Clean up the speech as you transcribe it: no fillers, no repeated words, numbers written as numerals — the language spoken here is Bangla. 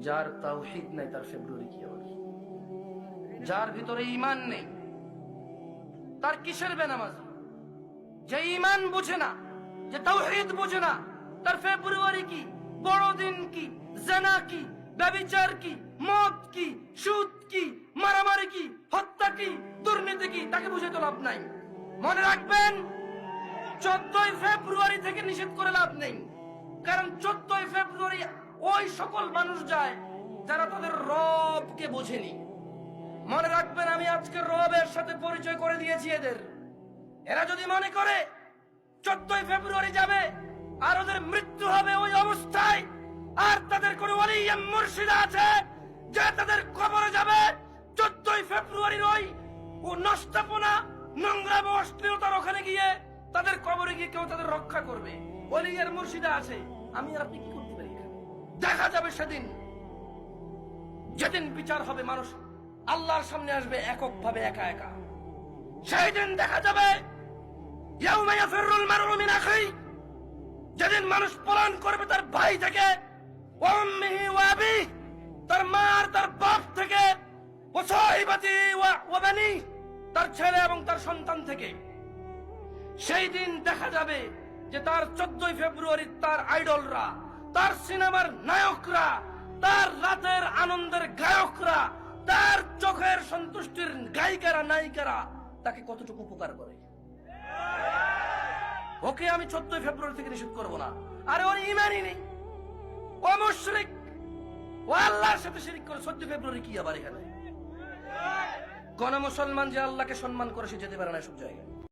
যার তাওহীদ নাই তার ফেব্রুয়ারি কি হবে? যার ভিতরে ঈমান নেই তার কিসের বেনামাজি? যে ঈমান বুঝে না, যে তাওহীদ বুঝে না, তার ফেব্রুয়ারি কি, বড়দিন কি, জিনা কি, ব্যভিচার কি, মদ কি, সুদ কি, মারামারি কি, হত্যা কি, দুর্নীতি কি, তাকে বুঝে তো লাভ নাই। মনে রাখবেন, 14 ফেব্রুয়ারি থেকে নিষেধ করে লাভ নেই। কারণ 14 ফেব্রুয়ারি ওই সকল মানুষ যায় যারা তাদের রবকে বোঝেনি। মনে রাখবেন, আমি আজকে রবের সাথে পরিচয় করে দিয়েছি এদের। এরা যদি মনে করে 14 ফেব্রুয়ারি যাবে আর ওদের মৃত্যু হবে ওই অবস্থায়, আর তাদের কোন ওলি মুর্শিদ আছে যে তাদের কবরে যাবে 14 ফেব্রুয়ারির ওই ও নষ্টাপনা, নোংরা অশ্লীলতার ওখানে গিয়ে তাদের কবরে গিয়ে কেউ তাদের রক্ষা করবে, ওলি মুর্শিদা আছে, আমি আর আপনি কি করতে পারি? দেখা যাবে সেদিন, যেদিন বিচার হবে, মানুষ আল্লাহর সামনে আসবে এককভাবে, একা একা। সেই দিন দেখা যাবে ইয়াউমা ইয়াফিরুল মারউ মিন আখিহি, যেদিন মানুষ পলায়ন করবে তার ভাই থেকে, ওয়া উম্মিহি ওয়া আবিহি, তার মা আর তার বাপ থেকে, ওয়া সাহিবাতি ওয়া বানি, তার ছেলে এবং তার সন্তান থেকে। সেই দিন দেখা যাবে যে তার 14 ফেব্রুয়ারি তার আইডলরা, তার সিনেমার নায়করা, তার রাতের আনন্দের গায়করা, তার চোখের সন্তুষ্টির গায়িকারা, নায়িকারা তাকে কতটুকু উপকার করে। ওকে আমি 14 ফেব্রুয়ারি থেকে নিষেধ করবো না। আরে ওর ঈমানই নেই, ও মুশরিক, ও আল্লাহর সাথে শিরক করে। 14 ফেব্রুয়ারি কি আবার এখানে? কোন মুসলমান যে আল্লাহকে সম্মান করে সে যেতে পারে না সব জায়গায়।